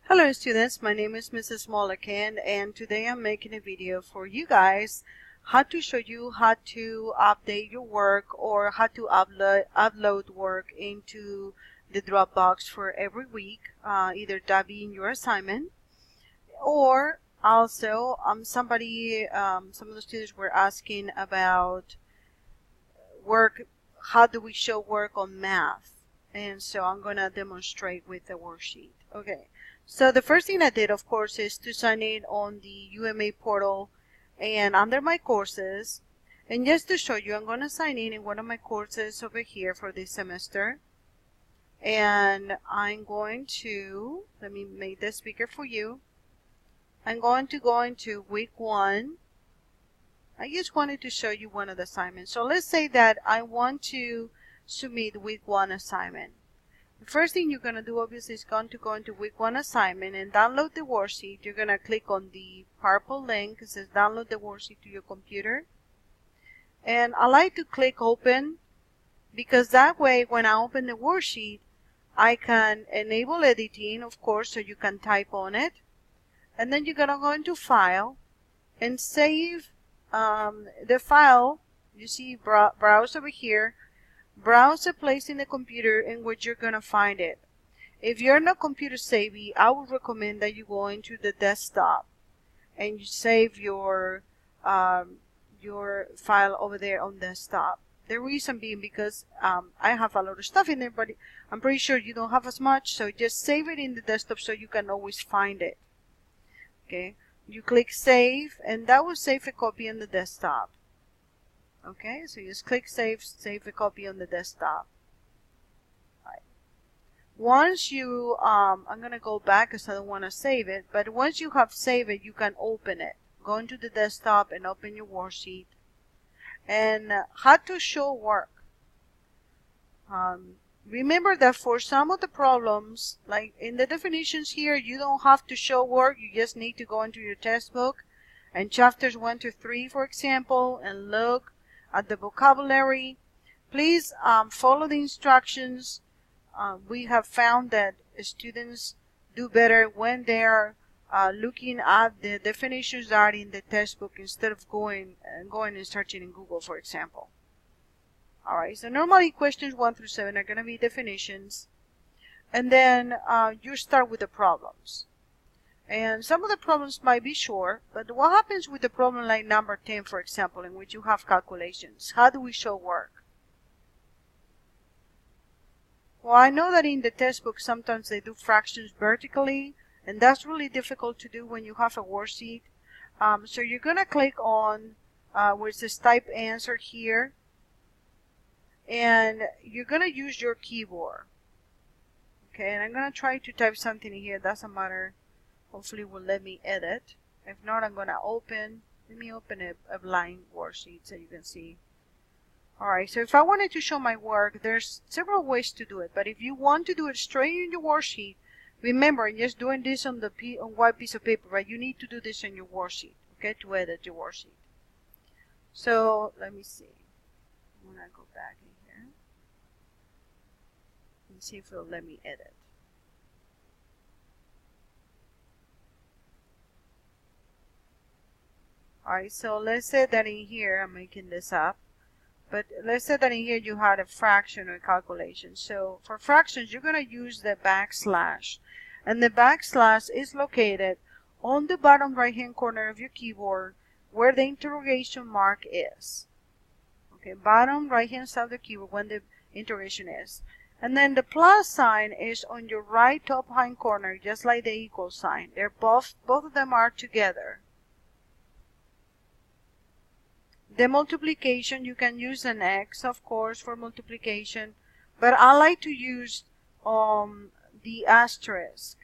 Hello students, my name is Mrs. Mollican and today I'm making a video for you guys how to show you how to update your work or how to upload work into the Dropbox for every week, either that being your assignment or also some of the students were asking about work, how do we show work on math, and so I'm going to demonstrate with the worksheet. Okay. So the first thing I did, of course, is to sign in on the UMA portal and under my courses. And just to show you, I'm going to sign in one of my courses over here for this semester. And I'm going to, let me make this bigger for you. I'm going to go into week 1. I just wanted to show you one of the assignments. So let's say that I want to submit week 1 assignment. The first thing you're going to do obviously is going to go into week 1 assignment and download the worksheet. You're going to click on the purple link. It says download the worksheet to your computer. And I like to click open because that way when I open the worksheet, I can enable editing, of course, so you can type on it. And then you're going to go into file and save the file. You see browse over here. Browse a place in the computer in which you're going to find it. If you're not computer savvy, I would recommend that you go into the desktop and you save your file over there on desktop. The reason being because I have a lot of stuff in there, but I'm pretty sure you don't have as much, so just save it in the desktop so you can always find it. Okay, you click save and that will save a copy on the desktop. Okay, so you just click save a copy on the desktop. Right. Once you, I'm going to go back because I don't want to save it, but once you have saved it, you can open it. Go into the desktop and open your worksheet. And how to show work. Remember that for some of the problems, like in the definitions here, you don't have to show work. You just need to go into your textbook and chapters 1 to 3, for example, and look at the vocabulary. Please follow the instructions. We have found that students do better when they're looking at the definitions that are in the textbook instead of going and searching in Google, for example. Alright, so normally questions 1 through 7 are going to be definitions. And then you start with the problems. And some of the problems might be short, but what happens with the problem like number 10, for example, in which you have calculations? How do we show work? Well, I know that in the textbook sometimes they do fractions vertically, and that's really difficult to do when you have a worksheet. So you're going to click on where it says type answer here, and you're going to use your keyboard. Okay, and I'm going to try to type something in here. Doesn't matter. Hopefully it will let me edit. If not, I'm going to let me open a blank worksheet so you can see. Alright, so if I wanted to show my work, there's several ways to do it. But if you want to do it straight in your worksheet, remember, just doing this on white piece of paper, right? You need to do this in your worksheet, okay, to edit your worksheet. So, let me see. I'm going to go back in here and see if it'll let me edit. Alright, so let's say that in here, I'm making this up, but let's say that in here you had a fraction or a calculation. So for fractions, you're going to use the backslash. And the backslash is located on the bottom right hand corner of your keyboard where the interrogation mark is. Okay, bottom right hand side of the keyboard when the interrogation is. And then the plus sign is on your right top hand corner, just like the equal sign. They're both of them are together. The multiplication, you can use an X, of course, for multiplication, but I like to use the asterisk.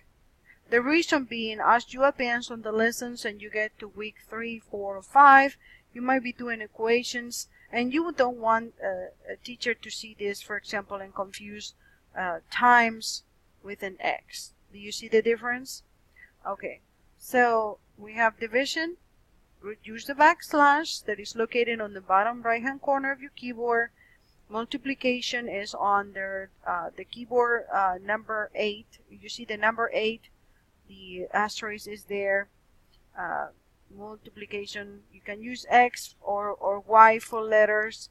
The reason being, as you advance on the lessons and you get to week 3, 4, or 5, you might be doing equations, and you don't want a teacher to see this, for example, and confuse times with an X. Do you see the difference? Okay, so we have division. Use the backslash that is located on the bottom right hand corner of your keyboard. Multiplication is under the keyboard number 8. You see the number 8 the asterisk is there. Multiplication, you can use X or Y for letters.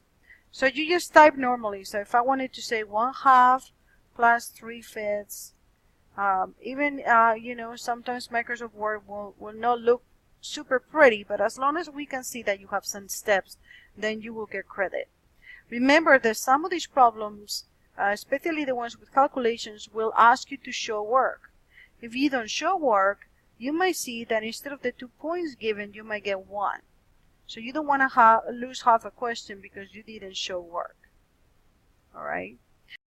So you just type normally. So if I wanted to say 1/2 plus 3/5, even you know, sometimes Microsoft Word will not look super pretty, but as long as we can see that you have some steps, then you will get credit. Remember that some of these problems, especially the ones with calculations, will ask you to show work. If you don't show work, you might see that instead of the 2 points given, you might get 1. So you don't want to lose half a question because you didn't show work. All right.